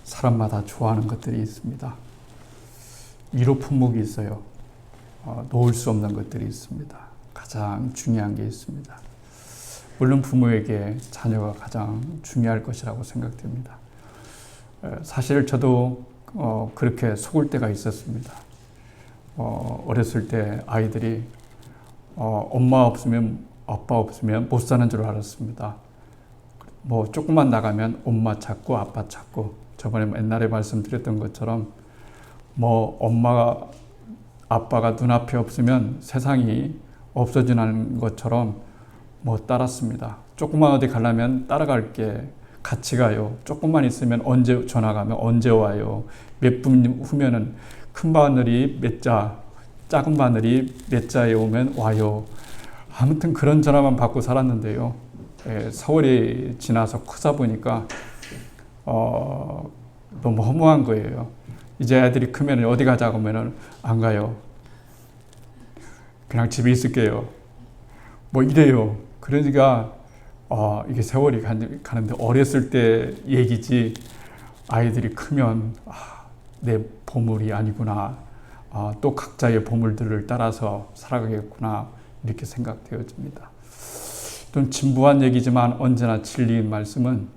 사람마다 좋아하는 것들이 있습니다. 위로 품목이 있어요. 놓을 수 없는 것들이 있습니다. 가장 중요한 게 있습니다. 물론 부모에게 자녀가 가장 중요할 것이라고 생각됩니다. 사실 저도 그렇게 속을 때가 있었습니다. 어렸을 때 아이들이 엄마 없으면 아빠 없으면 못 사는 줄 알았습니다. 뭐 조금만 나가면 엄마 찾고 아빠 찾고, 저번에 옛날에 말씀드렸던 것처럼 뭐 엄마가 아빠가 눈앞에 없으면 세상이 없어지는 것처럼 뭐 따랐습니다. 조금만 어디 가려면 따라갈게, 같이 가요. 조금만 있으면 언제 전화 가면 언제 와요. 몇 분 후면은 큰 바늘이 몇 자, 작은 바늘이 몇 자에 오면 와요. 아무튼 그런 전화만 받고 살았는데요. 세월이 지나서 크다 보니까 너무 허무한 거예요. 이제 애들이 크면 어디 가자고 하면 안 가요. 그냥 집에 있을게요. 뭐 이래요. 그러니까 이게 세월이 가는데 어렸을 때 얘기지, 아이들이 크면 내 보물이 아니구나, 또 각자의 보물들을 따라서 살아가겠구나, 이렇게 생각되어집니다. 좀 진부한 얘기지만 언제나 진리인 말씀은,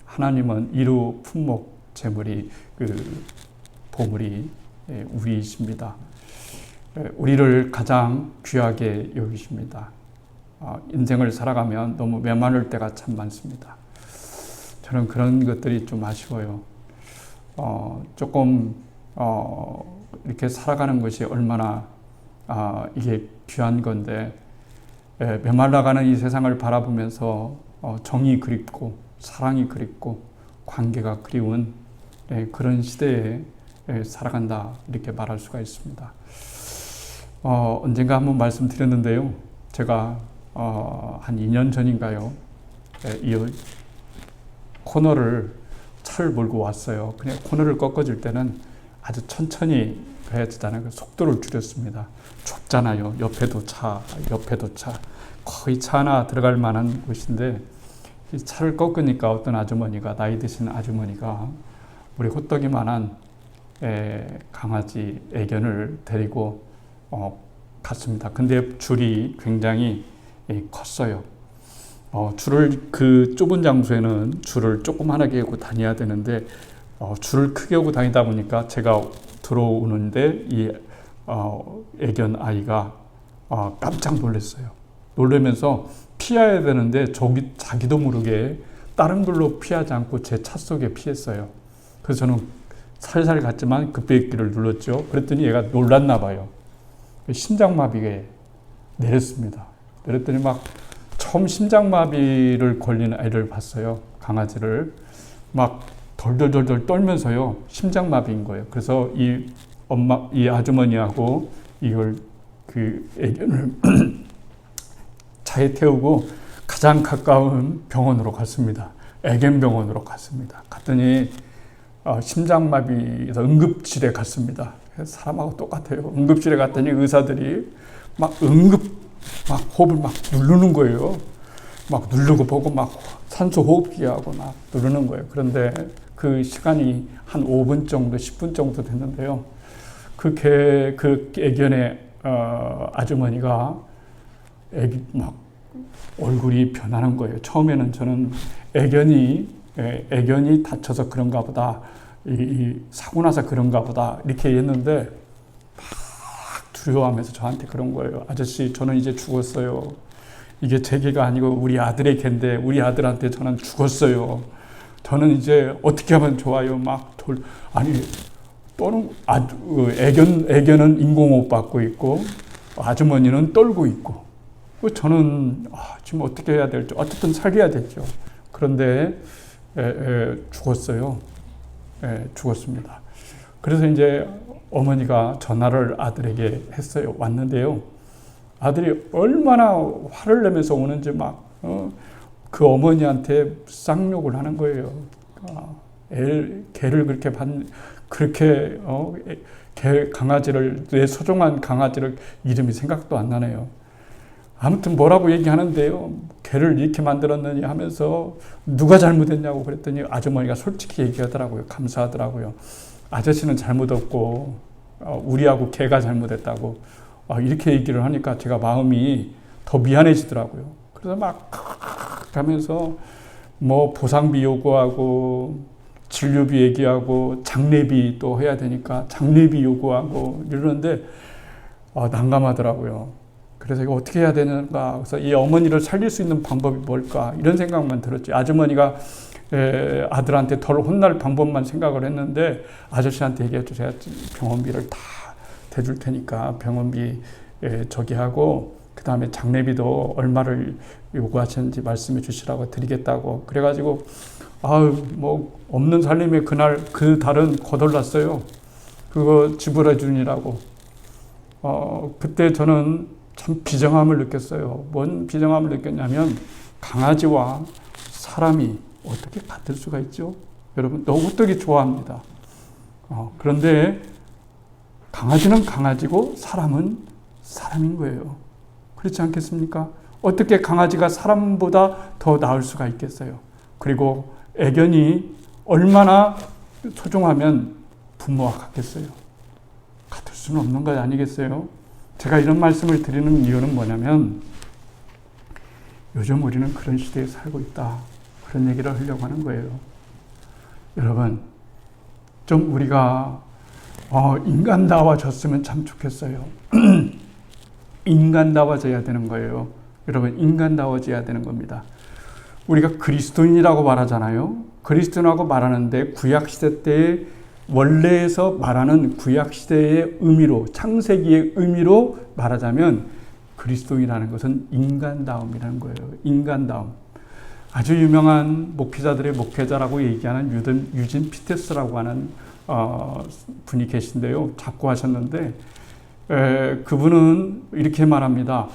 하나님은 이루 품목 재물이 보물이 우리이십니다. 우리를 가장 귀하게 여기십니다. 인생을 살아가면 너무 메마를 때가 참 많습니다. 저는 그런 것들이 좀 아쉬워요. 조금 이렇게 살아가는 것이 얼마나 이게 귀한 건데, 메말라가는 이 세상을 바라보면서 정이 그립고 사랑이 그립고 관계가 그리운 그런 시대에 살아간다, 이렇게 말할 수가 있습니다. 언젠가 한번 말씀드렸는데요. 제가 한 2년 전인가요, 이 코너를 차를 몰고 왔어요. 그냥 코너를 꺾어줄 때는 아주 천천히 해야 되잖아요. 속도를 줄였습니다. 좁잖아요. 옆에도 차, 옆에도 차. 거의 차 하나 들어갈 만한 곳인데, 이 차를 꺾으니까 어떤 아주머니가, 나이 드신 아주머니가 우리 호떡이만한 강아지 애견을 데리고 갔습니다. 근데 줄이 굉장히 컸어요. 줄을, 그 좁은 장소에는 줄을 조그만하게 하고 다녀야 되는데 줄을 크게 하고 다니다 보니까 제가 들어오는데 이 애견 아이가 깜짝 놀랐어요. 놀라면서 피해야 되는데 자기도 모르게 다른 걸로 피하지 않고 제 차 속에 피했어요. 그래서 저는 살살 갔지만 급브레이크를 눌렀죠. 그랬더니 얘가 놀랐나 봐요. 심장마비에 내렸습니다. 내렸더니 막 처음 심장마비를 걸린 아이를 봤어요. 강아지를 막 덜덜덜덜 떨면서요, 심장마비인 거예요. 그래서 이 아주머니하고 그 애견을 차에 태우고 가장 가까운 병원으로 갔습니다. 애견병원으로 갔습니다. 갔더니 심장마비에서 응급실에 갔습니다. 사람하고 똑같아요. 응급실에 갔더니 의사들이 막 호흡을 막 누르는 거예요. 막 누르고 보고 막 산소 호흡기 하고 막 누르는 거예요. 그런데 그 시간이 한 5분 정도, 10분 정도 됐는데요. 그 애견의 아주머니가 막 얼굴이 변하는 거예요. 처음에는 저는 애견이 다쳐서 그런가 보다, 사고 나서 그런가 보다, 이렇게 했는데 막 두려워하면서 저한테 그런 거예요. 아저씨, 저는 이제 죽었어요. 이게 제 개가 아니고 우리 아들의 개인데 우리 아들한테 저는 죽었어요. 저는 이제 어떻게 하면 좋아요? 또는 애견은 인공호흡 받고 있고 아주머니는 떨고 있고, 저는 지금 어떻게 해야 될지, 어쨌든 살려야 됐죠. 그런데 죽었어요. 죽었습니다. 그래서 이제 어머니가 전화를 아들에게 했어요. 왔는데요. 아들이 얼마나 화를 내면서 오는지 그 어머니한테 쌍욕을 하는 거예요. 개를 그렇게 강아지를, 내 소중한 강아지를, 이름이 생각도 안 나네요. 아무튼 뭐라고 얘기하는데요. 개를 이렇게 만들었느냐 하면서 누가 잘못했냐고 그랬더니 아주머니가 솔직히 얘기하더라고요. 감사하더라고요. 아저씨는 잘못 없고 우리하고 개가 잘못했다고 이렇게 얘기를 하니까 제가 마음이 더 미안해지더라고요. 그래서 막 하면서 뭐 보상비 요구하고 진료비 얘기하고 장례비 또 해야 되니까 장례비 요구하고 이러는데 난감하더라고요. 그래서 이거 어떻게 해야 되는가. 그래서 이 어머니를 살릴 수 있는 방법이 뭘까 이런 생각만 들었죠. 아주머니가 아들한테 덜 혼날 방법만 생각을 했는데 아저씨한테 얘기했죠. 제가 병원비를 다 대줄 테니까 병원비 저기 하고 그 다음에 장례비도 얼마를 요구하시는지 말씀해 주시라고 드리겠다고 그래가지고 뭐 없는 살림에 그 달은 거덜났어요. 그거 지불해 주니라고. 그때 저는 참 비정함을 느꼈어요. 뭔 비정함을 느꼈냐면 강아지와 사람이 어떻게 같을 수가 있죠? 여러분 너무 호떡이 좋아합니다. 그런데 강아지는 강아지고 사람은 사람인 거예요. 그렇지 않겠습니까? 어떻게 강아지가 사람보다 더 나을 수가 있겠어요? 그리고 애견이 얼마나 소중하면 부모와 같겠어요? 같을 수는 없는 것 아니겠어요? 제가 이런 말씀을 드리는 이유는 뭐냐면 요즘 우리는 그런 시대에 살고 있다. 그런 얘기를 하려고 하는 거예요. 여러분, 좀 우리가 인간다워졌으면 참 좋겠어요. 인간다워져야 되는 거예요. 여러분, 인간다워져야 되는 겁니다. 우리가 그리스도인이라고 말하잖아요. 그리스도인이라고 말하는데 구약시대 때의 원래에서 말하는 구약시대의 의미로 창세기의 의미로 말하자면 그리스도인이라는 것은 인간다움이라는 거예요. 인간다움. 아주 유명한 목회자들의 목회자라고 얘기하는 유진 피테스라고 하는 분이 계신데요. 자꾸 하셨는데 그분은 이렇게 말합니다.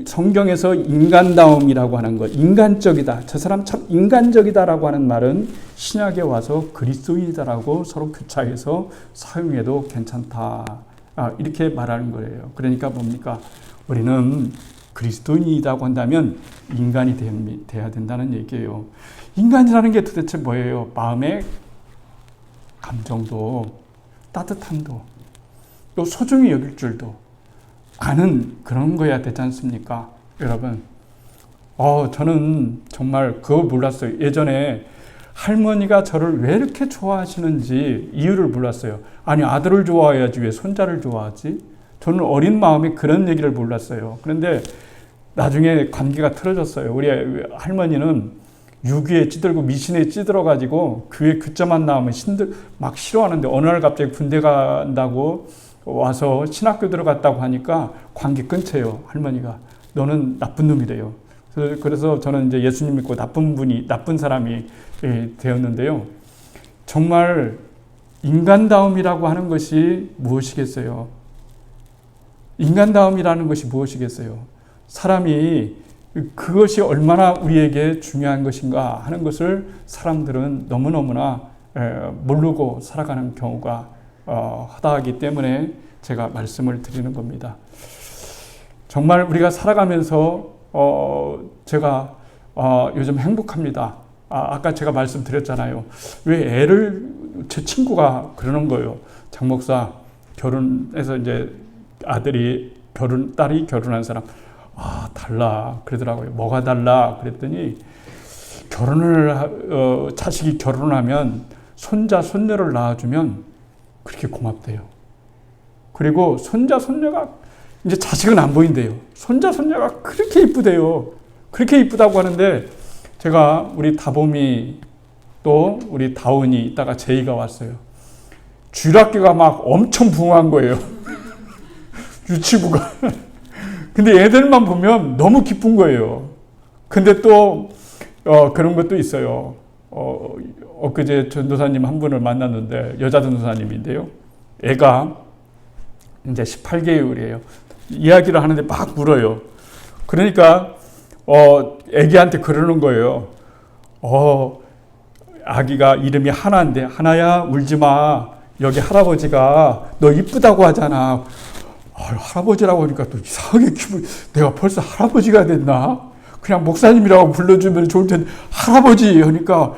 성경에서 인간다움이라고 하는 것, 인간적이다. 저 사람 참 인간적이다라고 하는 말은 신약에 와서 그리스도인이다라고 서로 교차해서 사용해도 괜찮다. 이렇게 말하는 거예요. 그러니까 뭡니까? 우리는 그리스도인이라고 한다면 인간이 돼야 된다는 얘기예요. 인간이라는 게 도대체 뭐예요? 마음의 감정도 따뜻함도 또 소중히 여길 줄도 아는 그런 거야 되지 않습니까? 여러분, 저는 정말 그거 몰랐어요. 예전에 할머니가 저를 왜 이렇게 좋아하시는지 이유를 몰랐어요. 아니, 아들을 좋아해야지 왜 손자를 좋아하지? 저는 어린 마음에 그런 얘기를 몰랐어요. 그런데 나중에 관계가 틀어졌어요. 우리 할머니는 유기에 찌들고 미신에 찌들어가지고 교회 교자만 나오면 막 싫어하는데 어느 날 갑자기 군대 간다고 와서 신학교 들어갔다고 하니까 관계 끊쳐요. 할머니가. 너는 나쁜 놈이래요. 그래서 저는 이제 예수님 믿고 나쁜 사람이 되었는데요. 정말 인간다움이라고 하는 것이 무엇이겠어요? 인간다움이라는 것이 무엇이겠어요? 사람이 그것이 얼마나 우리에게 중요한 것인가 하는 것을 사람들은 너무너무나 모르고 살아가는 경우가 허다하기 때문에 제가 말씀을 드리는 겁니다. 정말 우리가 살아가면서 제가 요즘 행복합니다. 아까 제가 말씀드렸잖아요. 왜 제 친구가 그러는 거예요. 장 목사 결혼해서 이제 딸이 결혼한 사람 달라 그러더라고요. 뭐가 달라 그랬더니 자식이 결혼하면 손자 손녀를 낳아주면 그렇게 고맙대요. 그리고 손자 손녀가 이제 자식은 안 보인대요. 손자 손녀가 그렇게 이쁘대요. 그렇게 이쁘다고 하는데 제가 우리 다봄이 또 우리 다운이 있다가 제이가 왔어요. 주일학교가 막 엄청 붕어한 거예요. 유치부가. 근데 애들만 보면 너무 기쁜 거예요. 근데 또 그런 것도 있어요. 엊그제 전도사님 한 분을 만났는데 여자 전도사님인데요. 애가 이제 18개월이에요. 이야기를 하는데 막 울어요. 그러니까 애기한테 그러는 거예요. 아기가 이름이 하나인데 하나야 울지 마. 여기 할아버지가 너 이쁘다고 하잖아. 할아버지라고 하니까 또 이상하게 내가 벌써 할아버지가 됐나? 그냥 목사님이라고 불러주면 좋을 텐데 할아버지 하니까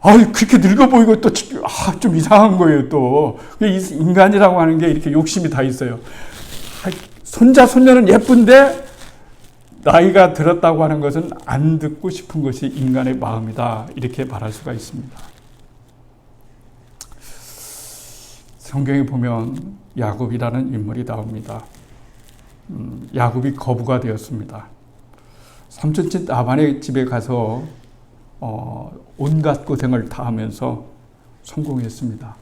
그렇게 늙어 보이고 또 좀 이상한 거예요. 또 인간이라고 하는 게 이렇게 욕심이 다 있어요. 손자 손녀는 예쁜데 나이가 들었다고 하는 것은 안 듣고 싶은 것이 인간의 마음이다. 이렇게 말할 수가 있습니다. 성경에 보면 야곱이라는 인물이 나옵니다. 야곱이 거부가 되었습니다. 삼촌집 라반의 집에 가서 온갖 고생을 다 하면서 성공했습니다.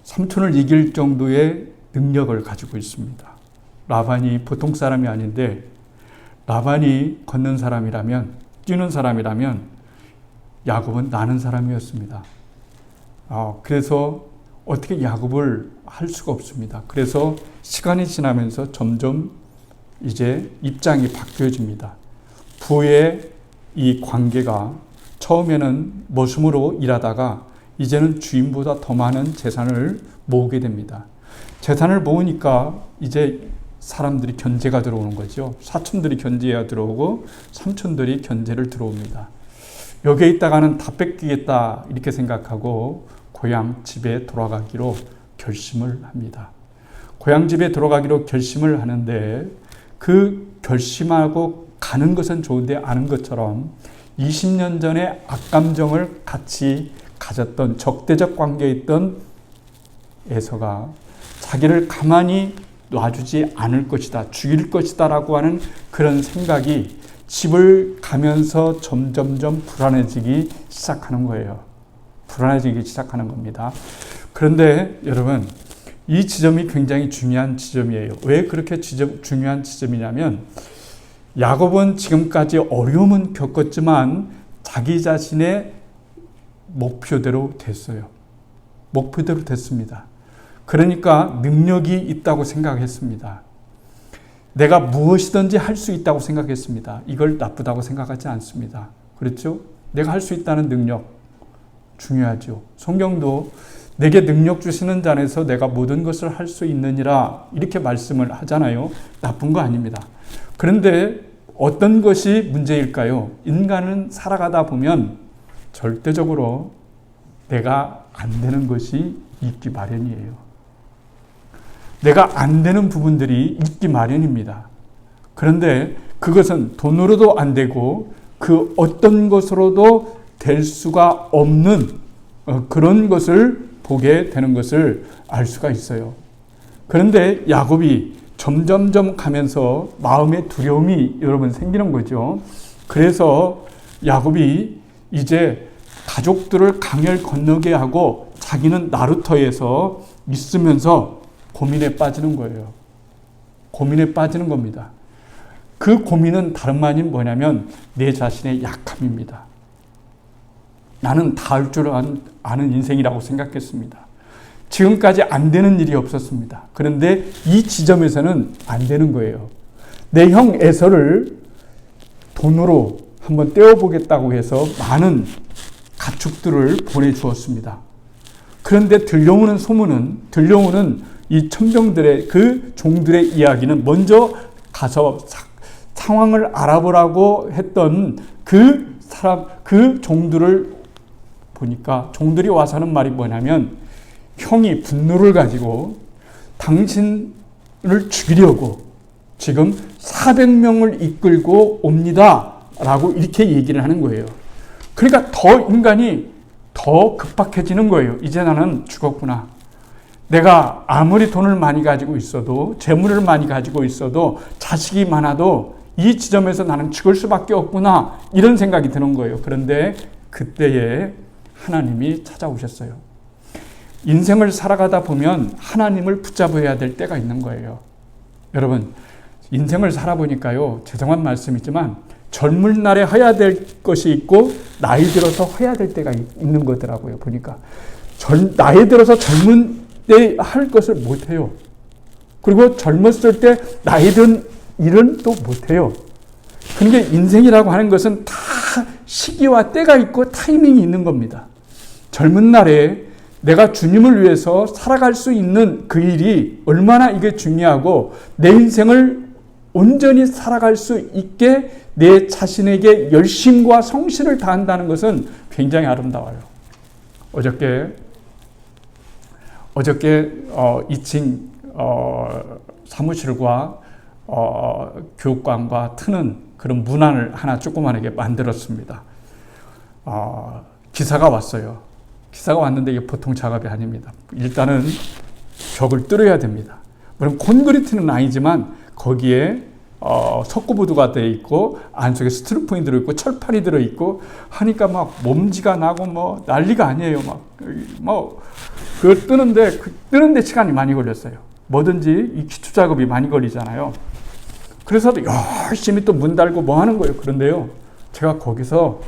삼촌을 이길 정도의 능력을 가지고 있습니다. 라반이 보통 사람이 아닌데 라반이 걷는 사람이라면, 뛰는 사람이라면 야곱은 나는 사람이었습니다. 그래서 어떻게 야곱을 할 수가 없습니다. 그래서 시간이 지나면서 점점 이제 입장이 바뀌어집니다. 부의 이 관계가 처음에는 머슴으로 일하다가 이제는 주인보다 더 많은 재산을 모으게 됩니다. 재산을 모으니까 이제 사람들이 견제가 들어오는 거죠. 사촌들이 견제가 들어오고 삼촌들이 견제를 들어옵니다. 여기에 있다가는 다 뺏기겠다 이렇게 생각하고 고향 집에 돌아가기로 결심을 합니다. 고향 집에 돌아가기로 결심을 하는데 그 결심하고 가는 것은 좋은데 아는 것처럼 20년 전에 악감정을 같이 가졌던 적대적 관계에 있던 에서가 자기를 가만히 놔주지 않을 것이다, 죽일 것이다 라고 하는 그런 생각이 집을 가면서 점점점 불안해지기 시작하는 거예요. 불안해지기 시작하는 겁니다. 그런데 여러분, 이 지점이 굉장히 중요한 지점이에요. 왜 그렇게 중요한 지점이냐면 야곱은 지금까지 어려움은 겪었지만 자기 자신의 목표대로 됐어요. 목표대로 됐습니다. 그러니까 능력이 있다고 생각했습니다. 내가 무엇이든지 할 수 있다고 생각했습니다. 이걸 나쁘다고 생각하지 않습니다. 그렇죠? 내가 할 수 있다는 능력 중요하죠. 성경도 내게 능력 주시는 자에서 내가 모든 것을 할 수 있느니라 이렇게 말씀을 하잖아요. 나쁜 거 아닙니다. 그런데 어떤 것이 문제일까요? 인간은 살아가다 보면 절대적으로 내가 안 되는 것이 있기 마련이에요. 내가 안 되는 부분들이 있기 마련입니다. 그런데 그것은 돈으로도 안 되고 그 어떤 것으로도 될 수가 없는 그런 것을 보게 되는 것을 알 수가 있어요. 그런데 야곱이 점점점 가면서 마음의 두려움이 여러분 생기는 거죠. 그래서 야곱이 이제 가족들을 강을 건너게 하고 자기는 나루터에서 있으면서 고민에 빠지는 거예요. 고민에 빠지는 겁니다. 그 고민은 다름 아닌 뭐냐면 내 자신의 약함입니다. 나는 다 할 줄 아는 인생이라고 생각했습니다. 지금까지 안 되는 일이 없었습니다. 그런데 이 지점에서는 안 되는 거예요. 내 형 에서를 돈으로 한번 떼어보겠다고 해서 많은 가축들을 보내주었습니다. 그런데 들려오는 이 천병들의 그 종들의 이야기는 먼저 가서 상황을 알아보라고 했던 그 종들을 보니까 종들이 와서 하는 말이 뭐냐면 형이 분노를 가지고 당신을 죽이려고 지금 400명을 이끌고 옵니다 라고 이렇게 얘기를 하는 거예요. 그러니까 인간이 더 급박해지는 거예요. 이제 나는 죽었구나. 내가 아무리 돈을 많이 가지고 있어도 재물을 많이 가지고 있어도 자식이 많아도 이 지점에서 나는 죽을 수밖에 없구나 이런 생각이 드는 거예요. 그런데 그때에 하나님이 찾아오셨어요. 인생을 살아가다 보면 하나님을 붙잡아야 될 때가 있는 거예요. 여러분, 인생을 살아보니까요, 죄송한 말씀이지만 젊은 날에 해야 될 것이 있고 나이 들어서 해야 될 때가 있는 거더라고요. 보니까 나이 들어서 젊은 때 할 것을 못해요. 그리고 젊었을 때 나이 든 일은 또 못해요. 그러니까 인생이라고 하는 것은 다 시기와 때가 있고 타이밍이 있는 겁니다. 젊은 날에 내가 주님을 위해서 살아갈 수 있는 그 일이 얼마나 이게 중요하고 내 인생을 온전히 살아갈 수 있게 내 자신에게 열심과 성실을 다한다는 것은 굉장히 아름다워요. 어저께 2층 사무실과 교육관과 트는 그런 문안을 하나 조그만하게 만들었습니다. 기사가 왔어요. 기사가 왔는데 이게 보통 작업이 아닙니다. 일단은 벽을 뚫어야 됩니다. 물론 콘크리트는 아니지만 거기에 석고보드가 되어 있고 안쪽에 스티로폼이 들어있고 철판이 들어있고 하니까 막 먼지가 나고 뭐 난리가 아니에요. 그걸 뜨는데 시간이 많이 걸렸어요. 뭐든지 이 기초 작업이 많이 걸리잖아요. 그래서 열심히 또 문 달고 뭐 하는 거예요. 그런데요, 제가 거기서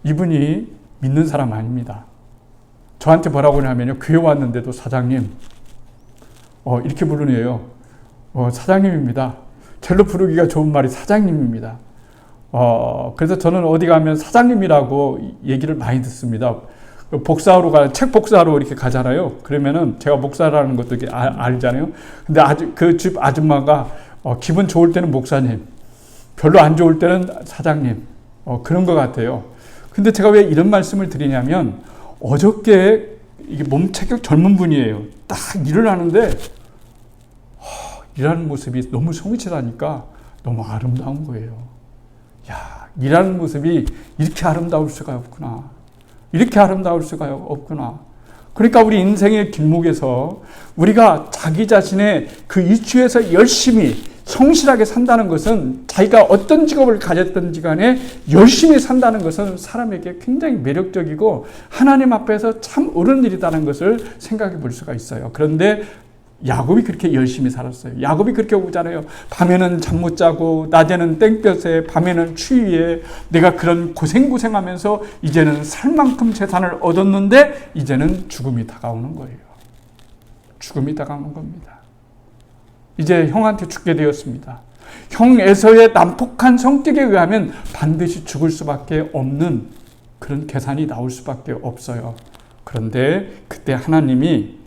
이분이 믿는 사람 아닙니다. 저한테 뭐라고 하냐면요, 교회 왔는데도 사장님, 이렇게 부르네요. 사장님입니다. 절로 부르기가 좋은 말이 사장님입니다. 그래서 저는 어디 가면 사장님이라고 얘기를 많이 듣습니다. 책 복사하러 이렇게 가잖아요. 그러면은 제가 목사라는 것도 알잖아요. 근데 그 집 아줌마가 기분 좋을 때는 목사님, 별로 안 좋을 때는 사장님, 그런 것 같아요. 근데 제가 왜 이런 말씀을 드리냐면, 어저께 이게 몸체격 젊은 분이에요. 딱 일을 하는데, 일하는 모습이 너무 성실하니까 너무 아름다운 거예요. 야, 일하는 모습이 이렇게 아름다울 수가 없구나. 이렇게 아름다울 수가 없구나. 그러니까 우리 인생의 길목에서 우리가 자기 자신의 그 이치에서 열심히 성실하게 산다는 것은, 자기가 어떤 직업을 가졌든지 간에 열심히 산다는 것은 사람에게 굉장히 매력적이고 하나님 앞에서 참 옳은 일이라는 것을 생각해 볼 수가 있어요. 그런데 야곱이 그렇게 열심히 살았어요. 야곱이 그렇게 오잖아요. 밤에는 잠 못 자고 낮에는 땡볕에 밤에는 추위에 내가 그런 고생하면서 이제는 살 만큼 재산을 얻었는데 이제는 죽음이 다가오는 거예요. 죽음이 다가오는 겁니다. 이제 형한테 죽게 되었습니다. 형 에서의 난폭한 성격에 의하면 반드시 죽을 수밖에 없는 그런 계산이 나올 수밖에 없어요. 그런데 그때 하나님이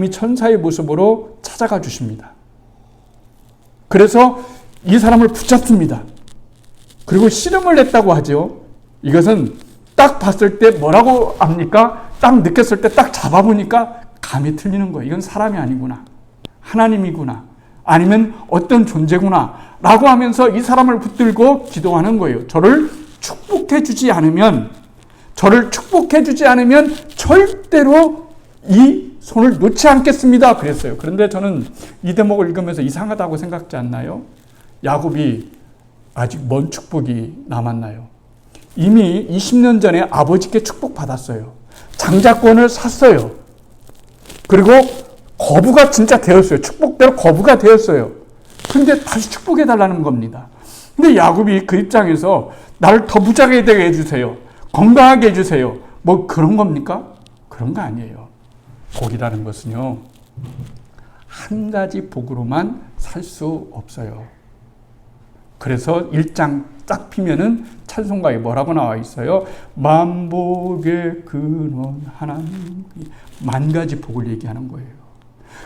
천사의 모습으로 찾아가 주십니다. 그래서 이 사람을 붙잡습니다. 그리고 씨름을 냈다고 하죠. 이것은 딱 봤을 때 뭐라고 압니까? 딱 느꼈을 때 딱 잡아보니까 감이 틀리는 거예요. 이건 사람이 아니구나. 하나님이구나. 아니면 어떤 존재구나. 라고 하면서 이 사람을 붙들고 기도하는 거예요. 저를 축복해 주지 않으면 절대로 이 손을 놓지 않겠습니다. 그랬어요. 그런데 저는 이 대목을 읽으면서 이상하다고 생각지 않나요? 야곱이 아직 뭔 축복이 남았나요? 이미 20년 전에 아버지께 축복받았어요. 장자권을 샀어요. 그리고 거부가 진짜 되었어요. 축복대로 거부가 되었어요. 근데 다시 축복해달라는 겁니다. 근데 야곱이 그 입장에서 나를 더 부자게 되게 해주세요. 건강하게 해주세요. 뭐 그런 겁니까? 그런 거 아니에요. 복이라는 것은요, 한 가지 복으로만 살 수 없어요. 그래서 1장 딱 피면은 찬송가에 뭐라고 나와 있어요? 만복의 근원 하나님, 만 가지 복을 얘기하는 거예요.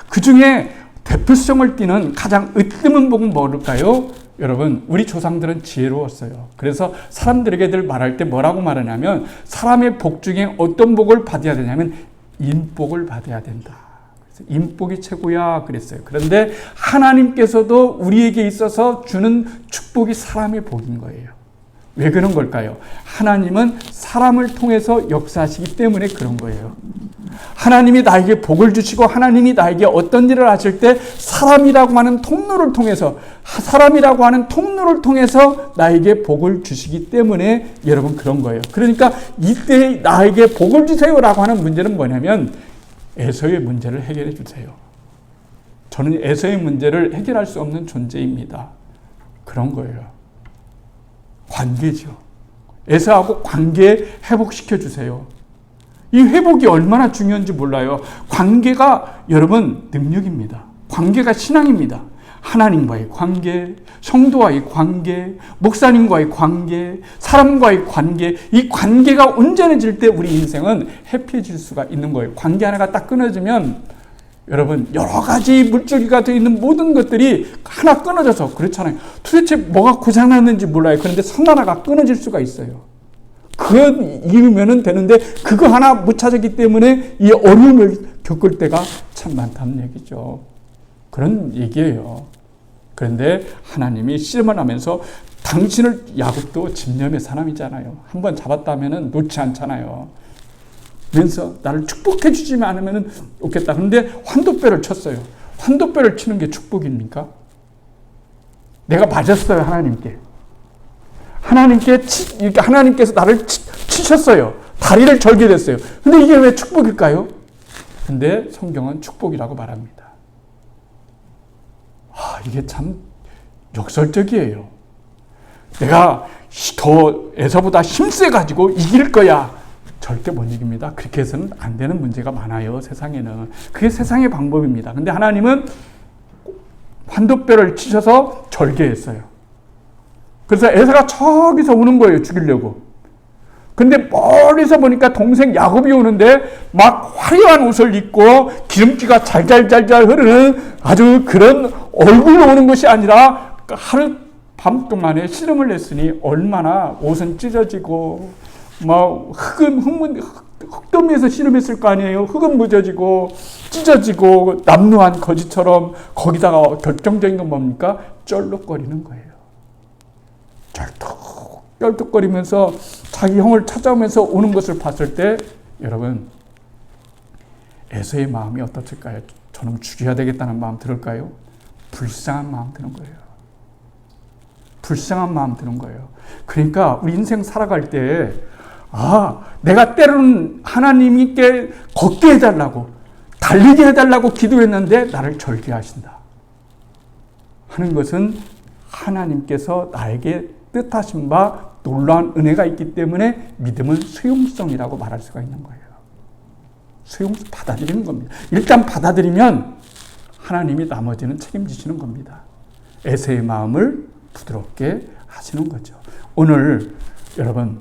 그 중에 대표성을 띠는 가장 으뜸은 복은 뭘까요? 여러분, 우리 조상들은 지혜로웠어요. 그래서 사람들에게 늘 말할 때 뭐라고 말하냐면, 사람의 복 중에 어떤 복을 받아야 되냐면 인복을 받아야 된다. 그래서 인복이 최고야 그랬어요. 그런데 하나님께서도 우리에게 있어서 주는 축복이 사람의 복인 거예요. 왜 그런 걸까요? 하나님은 사람을 통해서 역사하시기 때문에 그런 거예요. 하나님이 나에게 복을 주시고 하나님이 나에게 어떤 일을 하실 때 사람이라고 하는 통로를 통해서 나에게 복을 주시기 때문에 여러분 그런 거예요. 그러니까 이때 나에게 복을 주세요라고 하는 문제는 뭐냐면 에서의 문제를 해결해 주세요. 저는 에서의 문제를 해결할 수 없는 존재입니다. 그런 거예요. 관계죠. 에서하고 관계 회복시켜 주세요. 이 회복이 얼마나 중요한지 몰라요. 관계가 여러분 능력입니다. 관계가 신앙입니다. 하나님과의 관계, 성도와의 관계, 목사님과의 관계, 사람과의 관계, 이 관계가 온전해질 때 우리 인생은 해피해질 수가 있는 거예요. 관계 하나가 딱 끊어지면 여러분 여러 가지 물줄기가 되어 있는 모든 것들이 하나 끊어져서 그렇잖아요. 도대체 뭐가 고장났는지 몰라요. 그런데 선 하나가 끊어질 수가 있어요. 그거 이으면 되는데 그거 하나 못 찾았기 때문에 이 어려움을 겪을 때가 참 많다는 얘기죠. 그런 얘기예요. 그런데 하나님이 씨름을 하면서 당신을, 야곱도 집념의 사람이잖아요. 한번 잡았다면 놓지 않잖아요. 그래서 나를 축복해 주지만 않으면 없겠다. 그런데 환도뼈를 쳤어요. 환도뼈를 치는 게 축복입니까? 내가 맞았어요, 하나님께. 하나님께서 나를 치셨어요. 다리를 절게 됐어요. 근데 이게 왜 축복일까요? 근데 성경은 축복이라고 말합니다. 이게 참 역설적이에요. 내가 더 에서보다 힘세가지고 이길 거야. 절대 못 이깁니다. 그렇게 해서는 안 되는 문제가 많아요, 세상에는. 그게 세상의 방법입니다. 근데 하나님은 환도뼈를 치셔서 절개했어요. 그래서 에서가 저기서 오는 거예요, 죽이려고. 근데 멀리서 보니까 동생 야곱이 오는데 막 화려한 옷을 입고 기름기가 잘잘잘잘 흐르는 아주 그런 얼굴로 오는 것이 아니라 하루 밤 동안에 씨름을 했으니 얼마나 옷은 찢어지고 막 흙더미에서 씨름했을 거 아니에요. 흙은 묻어지고 찢어지고 남루한 거지처럼 거기다가 결정적인 건 뭡니까? 쩔룩거리는 거예요. 쩔뚝거리면서 자기 형을 찾아오면서 오는 것을 봤을 때 여러분 에서의 마음이 어떻을까요? 저놈 죽여야 되겠다는 마음 들을까요? 불쌍한 마음 드는 거예요. 불쌍한 마음 드는 거예요. 그러니까 우리 인생 살아갈 때 내가 때로는 하나님께 걷게 해달라고 달리게 해달라고 기도했는데 나를 절개하신다 하는 것은 하나님께서 나에게 뜻하신 바 놀라운 은혜가 있기 때문에 믿음은 수용성이라고 말할 수가 있는 거예요. 수용성, 받아들이는 겁니다. 일단 받아들이면 하나님이 나머지는 책임지시는 겁니다. 에서의 마음을 부드럽게 하시는 거죠. 오늘 여러분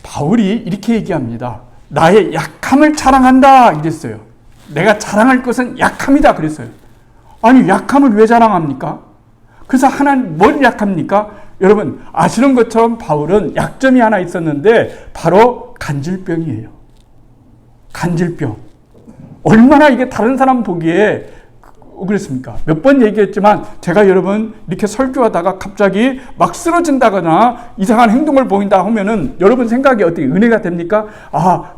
바울이 이렇게 얘기합니다. 나의 약함을 자랑한다 이랬어요. 내가 자랑할 것은 약함이다 그랬어요. 아니 약함을 왜 자랑합니까? 그래서 하나님 뭘 약합니까? 여러분 아시는 것처럼 바울은 약점이 하나 있었는데 바로 간질병이에요. 간질병. 얼마나 이게 다른 사람 보기에 그랬습니까? 몇 번 얘기했지만 제가 여러분 이렇게 설교하다가 갑자기 막 쓰러진다거나 이상한 행동을 보인다 하면은 여러분 생각이 어떻게 은혜가 됩니까?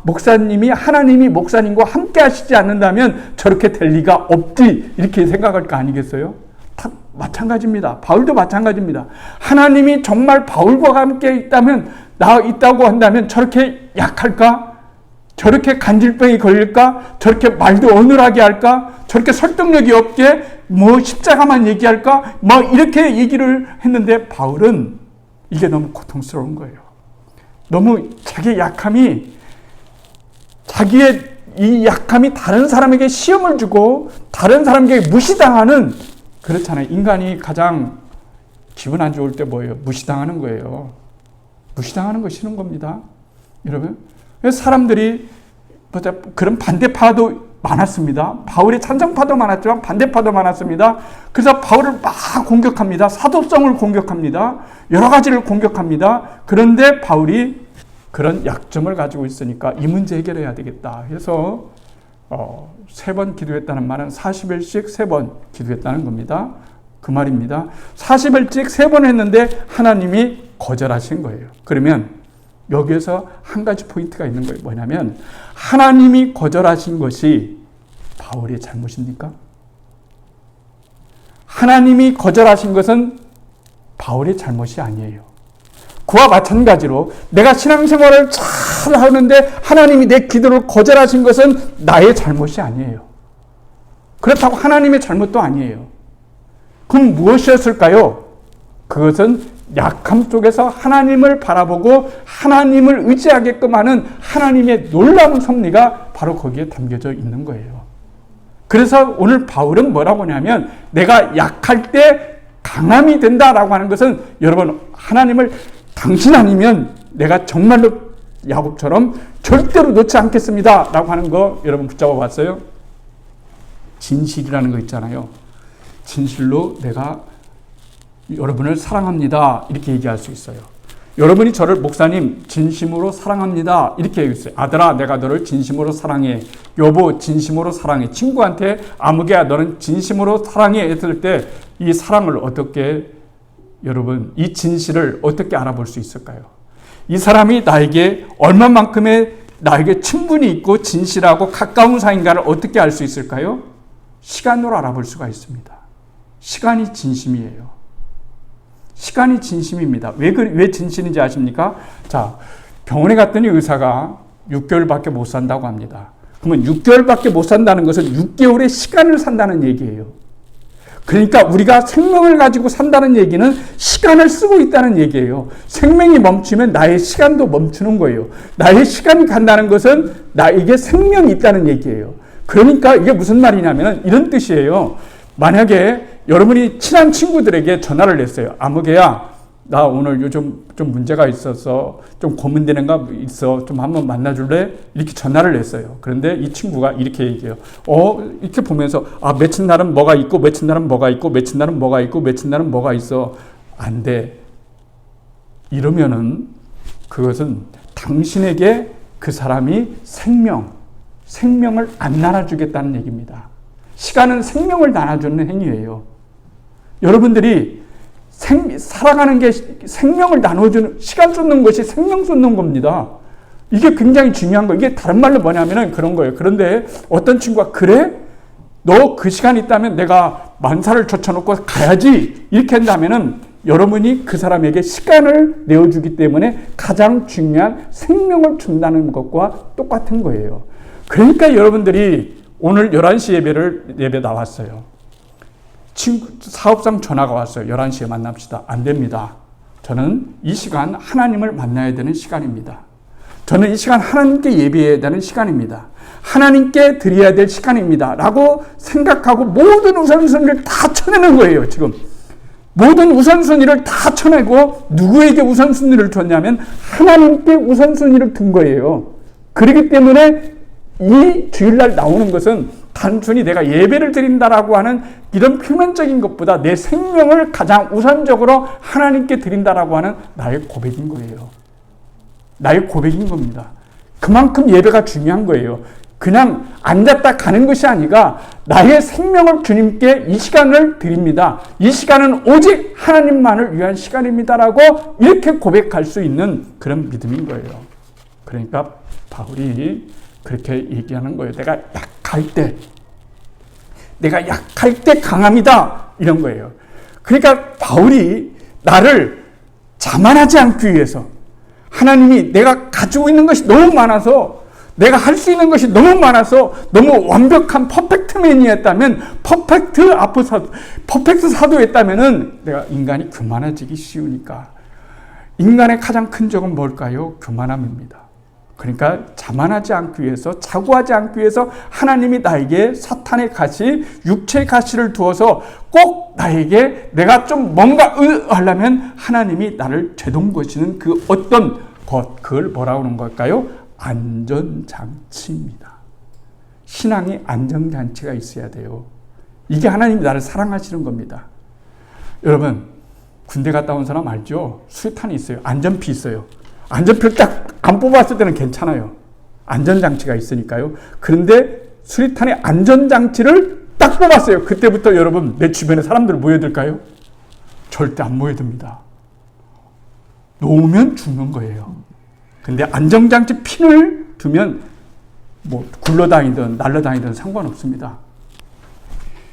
목사님이 하나님이 목사님과 함께 하시지 않는다면 저렇게 될 리가 없지 이렇게 생각할 거 아니겠어요? 다 마찬가지입니다. 바울도 마찬가지입니다. 하나님이 정말 바울과 함께 있다고 한다면 저렇게 약할까? 저렇게 간질병이 걸릴까? 저렇게 말도 어눌하게 할까? 저렇게 설득력이 없게 십자가만 얘기할까? 이렇게 얘기를 했는데 바울은 이게 너무 고통스러운 거예요. 너무 자기의 약함이 다른 사람에게 시험을 주고 다른 사람에게 무시당하는 그렇잖아요. 인간이 가장 기분 안 좋을 때 뭐예요? 무시당하는 거예요. 무시당하는 거 싫은 겁니다. 여러분. 사람들이 그런 반대파도 많았습니다. 바울의 찬성파도 많았지만 반대파도 많았습니다. 그래서 바울을 막 공격합니다. 사도성을 공격합니다. 여러 가지를 공격합니다. 그런데 바울이 그런 약점을 가지고 있으니까 이 문제 해결해야 되겠다 해서 3번 기도했다는 말은 40일씩 3번 기도했다는 겁니다. 그 말입니다. 40일씩 3번 했는데 하나님이 거절하신 거예요. 그러면 여기에서 한 가지 포인트가 있는 거예요. 뭐냐면 하나님이 거절하신 것이 바울의 잘못입니까? 하나님이 거절하신 것은 바울의 잘못이 아니에요. 그와 마찬가지로 내가 신앙생활을 잘 하는데 하나님이 내 기도를 거절하신 것은 나의 잘못이 아니에요. 그렇다고 하나님의 잘못도 아니에요. 그럼 무엇이었을까요? 그것은 약함 속에서 하나님을 바라보고 하나님을 의지하게끔 하는 하나님의 놀라운 섭리가 바로 거기에 담겨져 있는 거예요. 그래서 오늘 바울은 뭐라고 하냐면 내가 약할 때 강함이 된다라고 하는 것은 여러분 하나님을 당신 아니면 내가 정말로 야곱처럼 절대로 놓지 않겠습니다 라고 하는 거 여러분 붙잡아 봤어요? 진실이라는 거 있잖아요. 진실로 내가 여러분을 사랑합니다 이렇게 얘기할 수 있어요. 여러분이 저를 목사님 진심으로 사랑합니다 이렇게 얘기했어요. 아들아 내가 너를 진심으로 사랑해. 여보 진심으로 사랑해. 친구한테 아무개야 너는 진심으로 사랑해 했을 때 이 사랑을 어떻게 여러분 이 진실을 어떻게 알아볼 수 있을까요? 이 사람이 나에게 얼마만큼의 나에게 친분이 있고 진실하고 가까운 사이인가를 어떻게 알 수 있을까요? 시간으로 알아볼 수가 있습니다. 시간이 진심이에요. 시간이 진심입니다. 왜 진실인지 아십니까? 자, 병원에 갔더니 의사가 6개월밖에 못 산다고 합니다. 그러면 6개월밖에 못 산다는 것은 6개월의 시간을 산다는 얘기예요. 그러니까 우리가 생명을 가지고 산다는 얘기는 시간을 쓰고 있다는 얘기예요. 생명이 멈추면 나의 시간도 멈추는 거예요. 나의 시간이 간다는 것은 나에게 생명이 있다는 얘기예요. 그러니까 이게 무슨 말이냐면 이런 뜻이에요. 만약에 여러분이 친한 친구들에게 전화를 냈어요. 아무개야, 나 오늘 요즘 좀 문제가 있어서 좀 고민되는 거 있어. 좀 한번 만나줄래? 이렇게 전화를 냈어요. 그런데 이 친구가 이렇게 얘기해요. 이렇게 보면서 며칠 날은 뭐가 있고 며칠 날은 뭐가 있고 며칠 날은 뭐가 있고 며칠 날은 뭐가 있어. 안 돼. 이러면은 그것은 당신에게 그 사람이 생명을 안 나눠주겠다는 얘기입니다. 시간은 생명을 나눠주는 행위예요. 여러분들이 살아가는 게 생명을 나눠주는, 시간 쏟는 것이 생명 쏟는 겁니다. 이게 굉장히 중요한 거예요. 이게 다른 말로 뭐냐면은 그런 거예요. 그런데 어떤 친구가, 그래? 너 그 시간 있다면 내가 만사를 젖혀놓고 가야지. 이렇게 한다면은 여러분이 그 사람에게 시간을 내어주기 때문에 가장 중요한 생명을 준다는 것과 똑같은 거예요. 그러니까 여러분들이 오늘 11시 예배 나왔어요. 사업상 전화가 왔어요. 11시에 만납시다. 안 됩니다. 저는 이 시간 하나님을 만나야 되는 시간입니다. 저는 이 시간 하나님께 예배해야 되는 시간입니다. 하나님께 드려야 될 시간입니다. 라고 생각하고 모든 우선순위를 다 쳐내는 거예요. 지금. 모든 우선순위를 다 쳐내고 누구에게 우선순위를 줬냐면 하나님께 우선순위를 둔 거예요. 그렇기 때문에 이 주일날 나오는 것은 단순히 내가 예배를 드린다라고 하는 이런 표면적인 것보다 내 생명을 가장 우선적으로 하나님께 드린다라고 하는 나의 고백인 거예요. 나의 고백인 겁니다. 그만큼 예배가 중요한 거예요. 그냥 앉았다 가는 것이 아니라 나의 생명을 주님께 이 시간을 드립니다. 이 시간은 오직 하나님만을 위한 시간입니다라고 이렇게 고백할 수 있는 그런 믿음인 거예요. 그러니까 바울이 그렇게 얘기하는 거예요. 내가 약할 때 강함이다. 이런 거예요. 그러니까 바울이 나를 자만하지 않기 위해서, 하나님이 내가 가지고 있는 것이 너무 많아서, 내가 할 수 있는 것이 너무 많아서 너무 완벽한 퍼펙트맨이었다면, 퍼펙트 사도였다면은 내가 인간이 교만해지기 쉬우니까. 인간의 가장 큰 적은 뭘까요? 교만함입니다. 그러니까 자만하지 않기 위해서, 자고하지 않기 위해서 하나님이 나에게 사탄의 가시, 육체의 가시를 두어서 꼭 나에게 내가 좀 뭔가 하려면 하나님이 나를 제동거시는 그 어떤 것, 그걸 뭐라고 하는 걸까요? 안전장치입니다. 신앙이 안전장치가 있어야 돼요. 이게 하나님이 나를 사랑하시는 겁니다. 여러분, 군대 갔다 온 사람 알죠? 수류탄이 있어요. 안전피 있어요. 안전피를 딱 안 뽑았을 때는 괜찮아요. 안전장치가 있으니까요. 그런데 수리탄의 안전장치를 딱 뽑았어요. 그때부터 여러분 내 주변에 사람들 모여들까요? 절대 안 모여듭니다. 놓으면 죽는 거예요. 근데 안전장치 핀을 두면 뭐 굴러다니든 날아다니든 상관없습니다.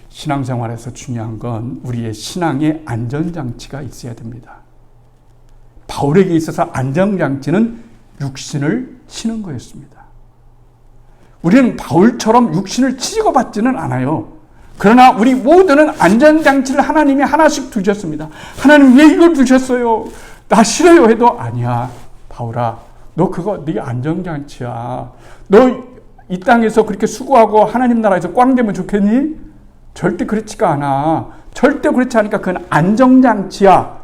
신앙생활에서 중요한 건 우리의 신앙에 안전장치가 있어야 됩니다. 바울에게 있어서 안전장치는 육신을 치는 거였습니다. 우리는 바울처럼 육신을 치고 받지는 않아요. 그러나 우리 모두는 안전장치를 하나님이 하나씩 두셨습니다. 하나님 왜 이걸 두셨어요? 나 싫어요 해도 아니야. 바울아, 너 그거 네 안전장치야. 너 이 땅에서 그렇게 수고하고 하나님 나라에서 꽝 되면 좋겠니? 절대 그렇지가 않아. 절대 그렇지 않으니까 그건 안정장치야.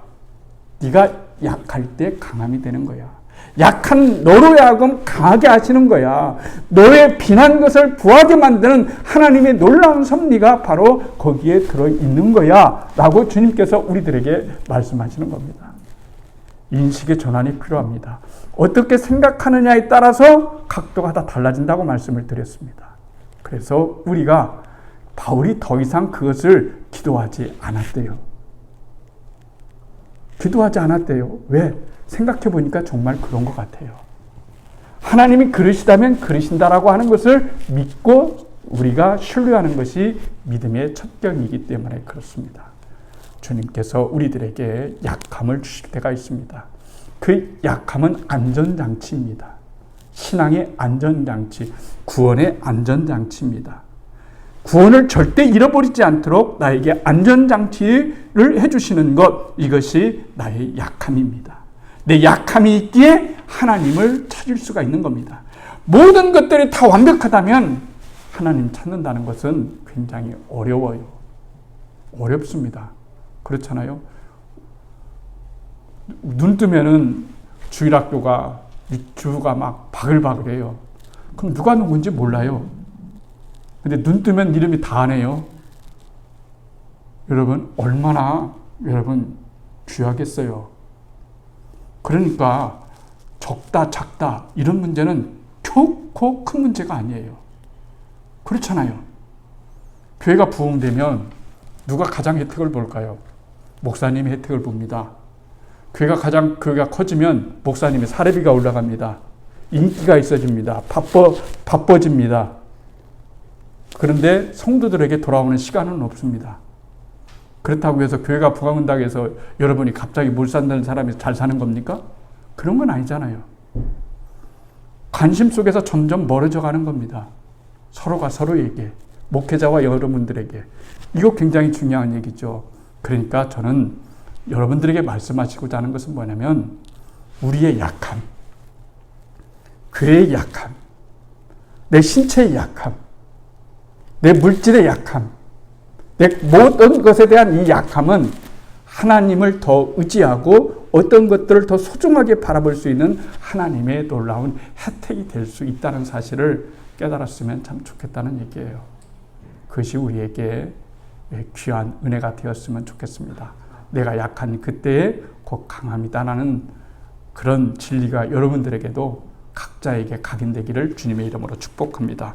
네가 약할 때 강함이 되는 거야. 약한 너로 하여금 강하게 하시는 거야. 너의 비난 것을 부하게 만드는 하나님의 놀라운 섭리가 바로 거기에 들어있는 거야 라고 주님께서 우리들에게 말씀하시는 겁니다. 인식의 전환이 필요합니다. 어떻게 생각하느냐에 따라서 각도가 다 달라진다고 말씀을 드렸습니다. 그래서 우리가 바울이 더 이상 그것을 기도하지 않았대요. 기도하지 않았대요. 왜? 생각해 보니까 정말 그런 것 같아요. 하나님이 그러시다면 그러신다라고 하는 것을 믿고 우리가 신뢰하는 것이 믿음의 첫경이기 때문에 그렇습니다. 주님께서 우리들에게 약함을 주실 때가 있습니다. 그 약함은 안전장치입니다. 신앙의 안전장치, 구원의 안전장치입니다. 구원을 절대 잃어버리지 않도록 나에게 안전장치를 해주시는 것, 이것이 나의 약함입니다. 내 약함이 있기에 하나님을 찾을 수가 있는 겁니다. 모든 것들이 다 완벽하다면 하나님 찾는다는 것은 굉장히 어려워요. 어렵습니다. 그렇잖아요. 눈 뜨면은 주일학교가 주가 막 바글바글해요. 그럼 누가 누군지 몰라요. 근데 눈 뜨면 이름이 다 아네요. 여러분 얼마나 귀하겠어요. 그러니까 적다 작다 이런 문제는 결코 큰 문제가 아니에요. 그렇잖아요. 교회가 부흥되면 누가 가장 혜택을 볼까요? 목사님이 혜택을 봅니다. 교회가 커지면 목사님의 사례비가 올라갑니다. 인기가 있어집니다. 바빠집니다. 그런데 성도들에게 돌아오는 시간은 없습니다. 그렇다고 해서 교회가 부흥한다고 해서 여러분이 갑자기 못 산다는 사람이 잘 사는 겁니까? 그런 건 아니잖아요. 관심 속에서 점점 멀어져 가는 겁니다. 서로가 서로에게, 목회자와 여러분들에게. 이거 굉장히 중요한 얘기죠. 그러니까 저는 여러분들에게 말씀하시고자 하는 것은 뭐냐면 우리의 약함, 교회의 약함, 내 신체의 약함, 내 물질의 약함, 내 모든 것에 대한 이 약함은 하나님을 더 의지하고 어떤 것들을 더 소중하게 바라볼 수 있는 하나님의 놀라운 혜택이 될 수 있다는 사실을 깨달았으면 참 좋겠다는 얘기예요. 그것이 우리에게 귀한 은혜가 되었으면 좋겠습니다. 내가 약한 그때에 곧 강함이다라는 그런 진리가 여러분들에게도 각자에게 각인되기를 주님의 이름으로 축복합니다.